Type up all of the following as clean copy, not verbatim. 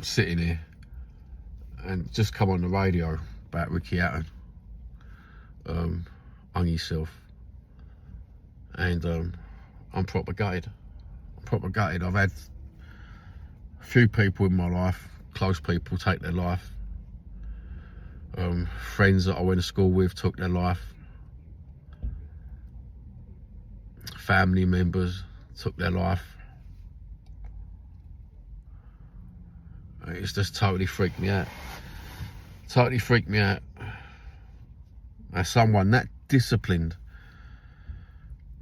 sitting here and just come on the radio about Ricky Hatton, hung yourself, and I'm proper gutted. I've had a few people in my life, close people, take their life. Friends that I went to school with took their life. Family members took their life. It's just totally freaked me out. As someone that disciplined,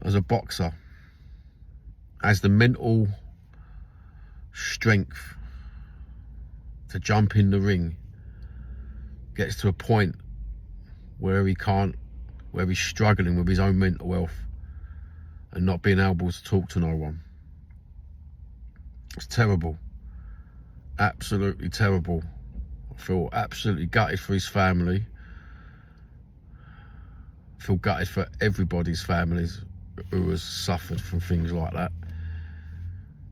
as a boxer, has the mental strength to jump in the ring, gets to a point where he's struggling with his own mental health and not being able to talk to no one. It's terrible. Absolutely terrible. I feel absolutely gutted for his family. I feel gutted for everybody's families who has suffered from things like that.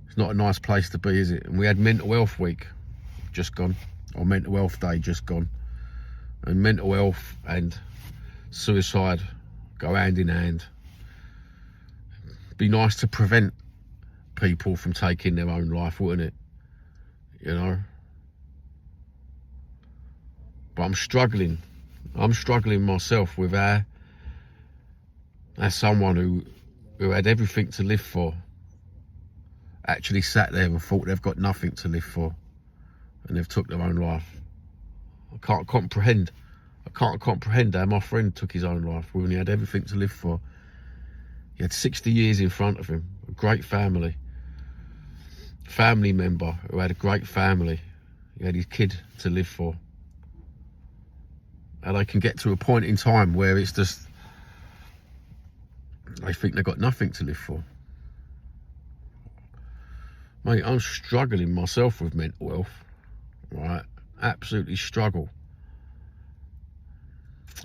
It's not a nice place to be, is it? And we had Mental Health Week just gone, or Mental Health Day just gone. And mental health and suicide go hand in hand. Be nice to prevent people from taking their own life, wouldn't it? You know? But I'm struggling myself with as someone who had everything to live for, actually sat there and thought they've got nothing to live for, and they've took their own life. I can't comprehend how my friend took his own life when he had everything to live for. He had 60 years in front of him, a great family member who had a great family. He had his kid to live for. And they can get to a point in time where it's just, they think they've got nothing to live for. Mate, I'm struggling myself with mental health, right? Absolutely struggle.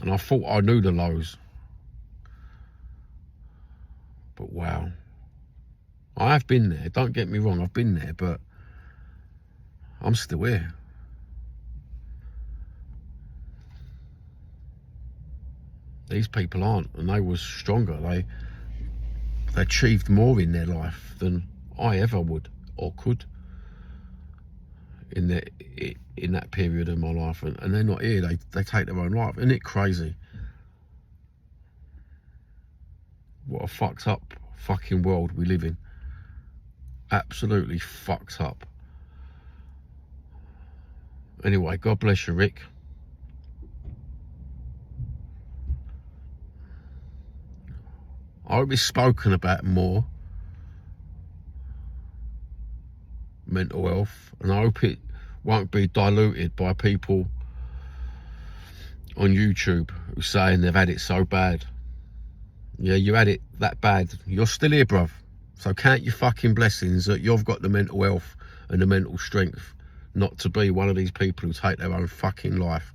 And I thought I knew the lows. But wow. I have been there, don't get me wrong, I've been there, but I'm still here. These people aren't, and they was stronger. They achieved more in their life than I ever would or could in that period of my life, and they're not here. They take their own life. Isn't it crazy? What a fucked up fucking world we live in. Absolutely fucked up. Anyway, God bless you, Rick. I hope it's spoken about more, mental health, and I hope it won't be diluted by people on YouTube who are saying they've had it so bad. Yeah, you had it that bad. You're still here, bruv. So count your fucking blessings that you've got the mental health and the mental strength not to be one of these people who take their own fucking life.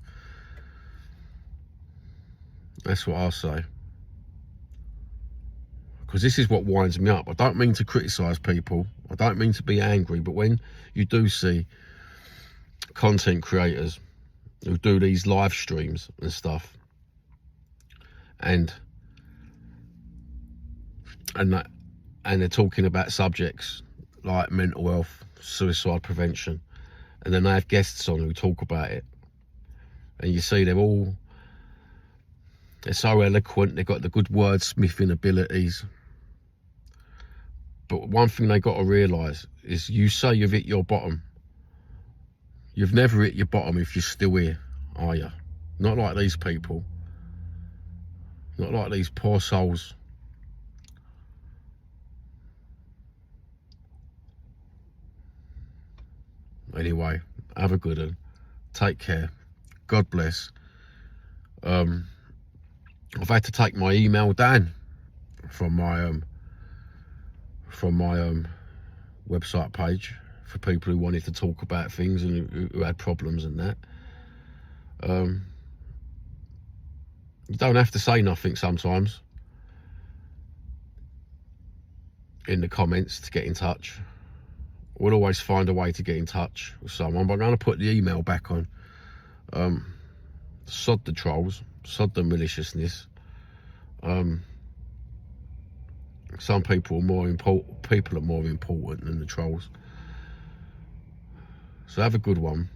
That's what I say. Because this is what winds me up. I don't mean to criticise people. I don't mean to be angry. But when you do see content creators who do these live streams and stuff, and they're talking about subjects like mental health, suicide prevention, and then they have guests on who talk about it, and you see they're so eloquent, they've got the good wordsmithing abilities. But one thing they got to realise is, you say you've hit your bottom. You've never hit your bottom if you're still here, are you? Not like these people. Not like these poor souls. Anyway, have a good one. Take care. God bless. I've had to take my email down from my website page for people who wanted to talk about things and who had problems and that. You don't have to say nothing sometimes in the comments to get in touch. we'll always find a way to get in touch with someone. But I'm going to put the email back on. Sod the trolls, sod the maliciousness. Some people are more important. People are more important than the trolls. So have a good one.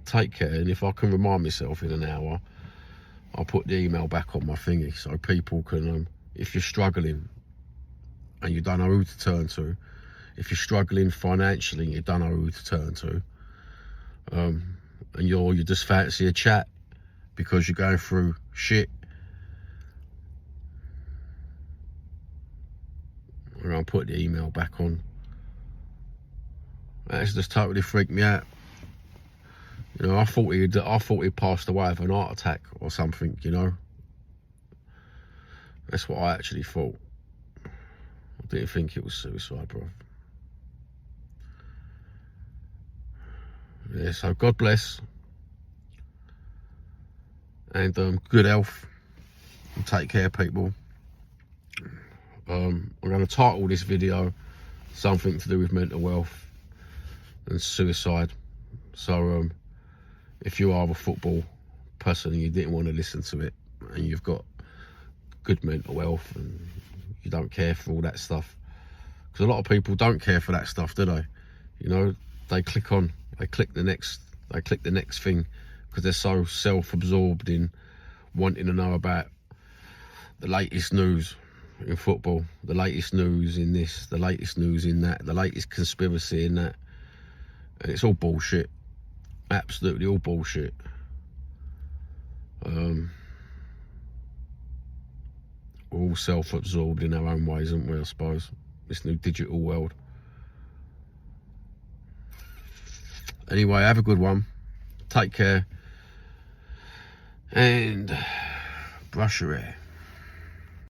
Take care, and if I can remind myself in an hour, I'll put the email back on my thingy so people can, if you're struggling and you don't know who to turn to, if you're struggling financially and you don't know who to turn to, and you just fancy a chat because you're going through shit, and I'll put the email back on. That's just totally freaked me out. You know, I thought he'd passed away of an heart attack or something, you know. That's what I actually thought. I didn't think it was suicide, bro. Yeah, so God bless. And good health. And take care, people. I'm going to title this video something to do with mental health and suicide. So if you are a football person and you didn't want to listen to it, and you've got good mental health and you don't care for all that stuff, because a lot of people don't care for that stuff, do they? You know, they click the next thing because they're so self-absorbed in wanting to know about the latest news in football, the latest news in this, the latest news in that, the latest conspiracy in that, and it's all bullshit. Absolutely all bullshit. We're all self-absorbed in our own ways, aren't we, I suppose? This new digital world. Anyway, have a good one. Take care. And brush your hair.